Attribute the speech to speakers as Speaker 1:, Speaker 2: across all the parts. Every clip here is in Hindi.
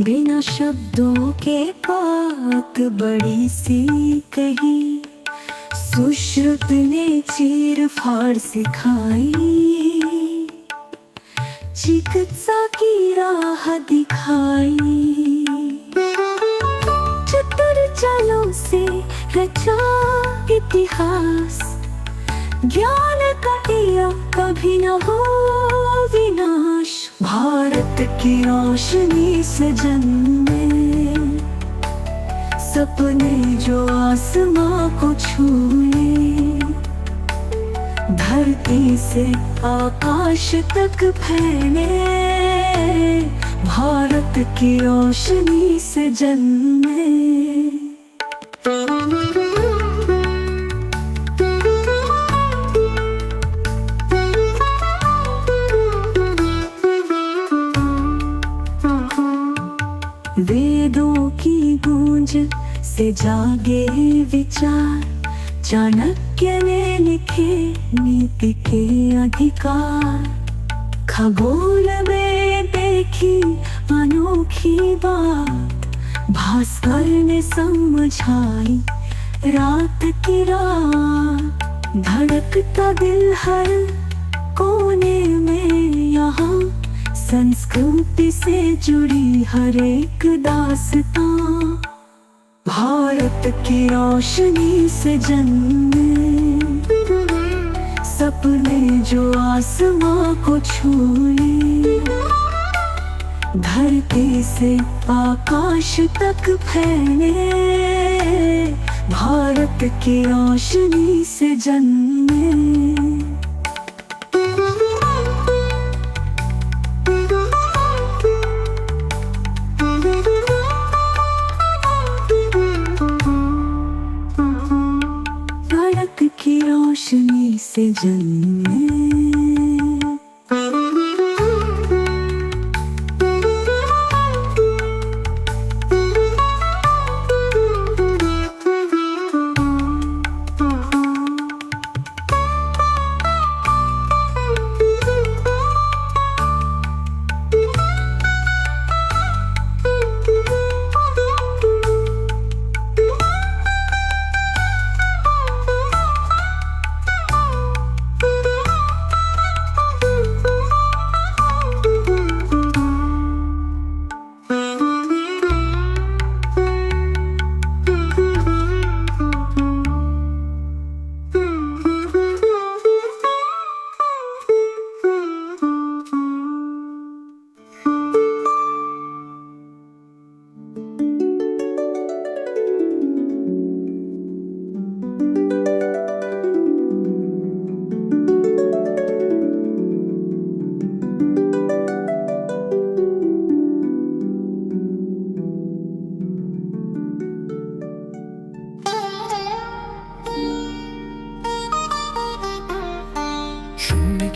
Speaker 1: बिना शब्दों के बात बड़ी सी कही, सुश्रुत ने चीर फाड़ सिखाई, चिकित्सा की राह दिखाई। चतुर चालों से रचा इतिहास, ज्ञान का दिया कभी न हो विनाश। भारत की रोशनी से जन्मे सपने जो आसमां को छूए, धरती से आकाश तक फैले। भारत की रोशनी से जन्मे। वेदों की गूंज से जागे विचार, चाणक्य ने लिखे नीति के अधिकार। खगोल में देखी अनोखी बात, भास्कर ने समझाई रात की रात। धड़कता दिल हर कोने में यहाँ, संस्कृति से जुड़ी हर एक दास्तां। भारत की रोशनी से जन्मे सपने जो आसमां को छूए, धरती से आकाश तक फैले। भारत की रोशनी से जन्मे। की रोशनी से जन्मे।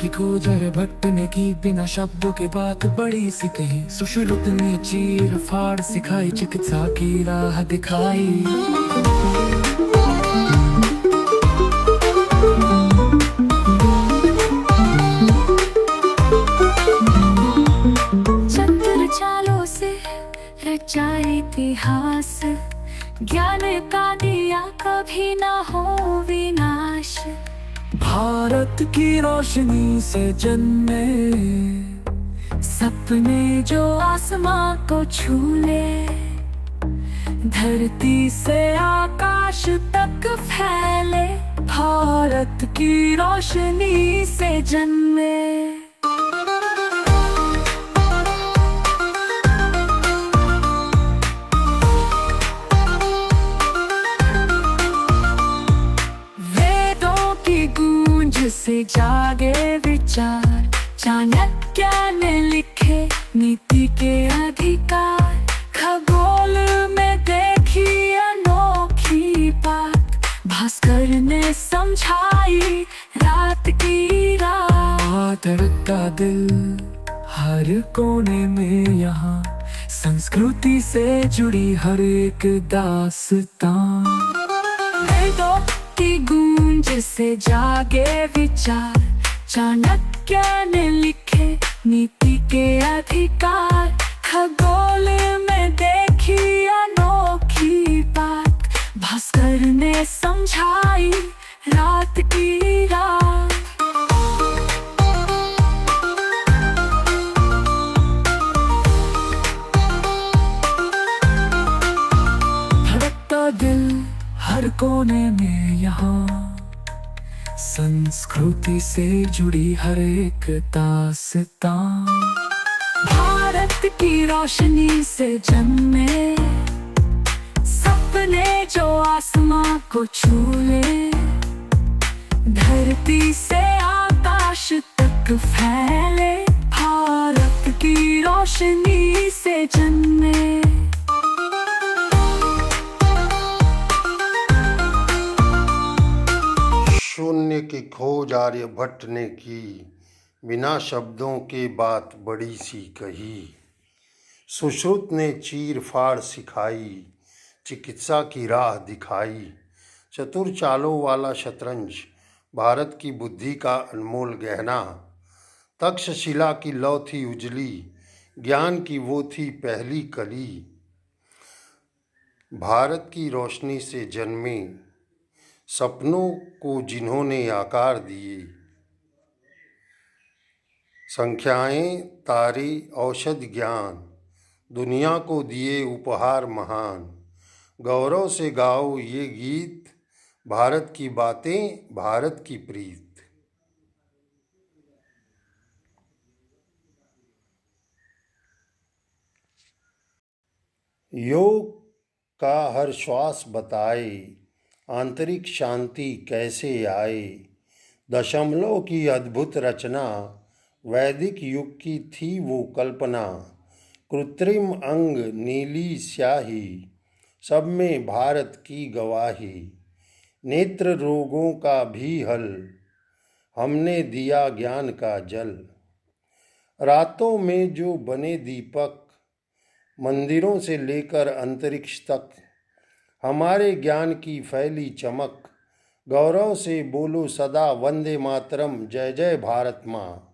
Speaker 2: की खोज भट्ट ने की, बिना शब्दों के बात बड़ी सी कही। सुश्रुत ने चीर फाड़ सिखाई, चिकित्सा की राह दिखाई।
Speaker 1: चतुर चालों से रचा इतिहास, ज्ञान का दिया कभी ना हो विनाश।
Speaker 2: भारत की रोशनी से जन्मे
Speaker 1: सपने जो आसमां को छूले, धरती से आकाश तक फैले। भारत की रोशनी से जन्मे। से जागे विचार, चाणक्य ने लिखे नीति के अधिकार। खगोल में देखी अनोखी बात, भास्कर ने समझाई रात की रात।
Speaker 2: धड़कता दिल हर कोने में यहाँ, संस्कृति से जुड़ी हर एक दास्तां।
Speaker 1: वेदों की गूंज से जागे विचार, चाणक्य ने लिखे नीति के अधिकार। खगोल में है समझाई रात की रात। धड़कता दिल हर कोने में यहाँ, संस्कृति से जुड़ी हर एक दास्तां। भारत की रोशनी से जन्मे सपने जो आसमां को छूले, धरती से आकाश तक फैले, भारत की रोशनी से जन्मे।
Speaker 3: शून्य की खोज आर्यभट्ट ने की, बिना शब्दों के बात बड़ी सी कही। सुश्रुत ने चीर फाड़ सिखाई, चिकित्सा की राह दिखाई। चतुर चालों वाला शतरंज, भारत की बुद्धि का अनमोल गहना। तक्षशिला की लौ थी उजली, ज्ञान की वो थी पहली कली। भारत की रोशनी से जन्मे सपनों को जिन्होंने आकार दिए। संख्याएं, तारे, औषध ज्ञान, दुनिया को दिए उपहार महान। गौरव से गाओ ये गीत, भारत की बातें, भारत की प्रीत। योग का हर श्वास बताए, आंतरिक शांति कैसे आए। दशमलव की अद्भुत रचना, वैदिक युग की थी वो कल्पना। कृत्रिम अंग, नीली स्याही, सब में भारत की गवाही। नेत्र रोगों का भी हल, हमने दिया ज्ञान का जल। रातों में जो बने दीपक, मंदिरों से लेकर अंतरिक्ष तक, हमारे ज्ञान की फैली चमक। गौरव से बोलो सदा वंदे मातरम, जय जय भारत माँ।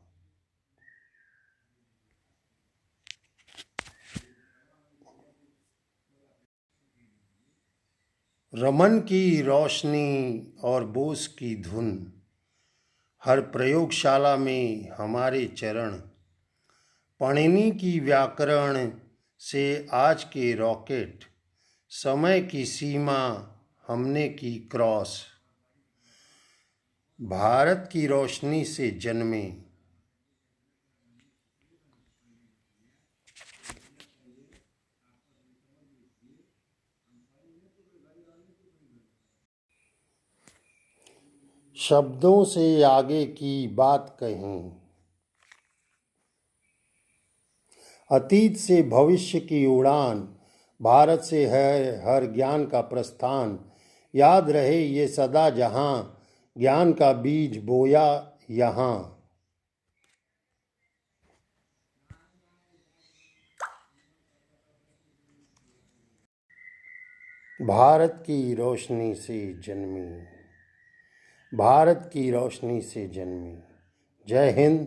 Speaker 3: रमन की रोशनी और बोस की धुन, हर प्रयोगशाला में हमारे चरण। पाणिनि की व्याकरण से आज के रॉकेट, समय की सीमा हमने की क्रॉस। भारत की रोशनी से जन्मे शब्दों से आगे की बात कहें। अतीत से भविष्य की उड़ान, भारत से है हर ज्ञान का प्रस्थान। याद रहे ये सदा जहाँ, ज्ञान का बीज बोया यहाँ। भारत की रोशनी से जन्मी, भारत की रोशनी से जन्मी। जय हिंद।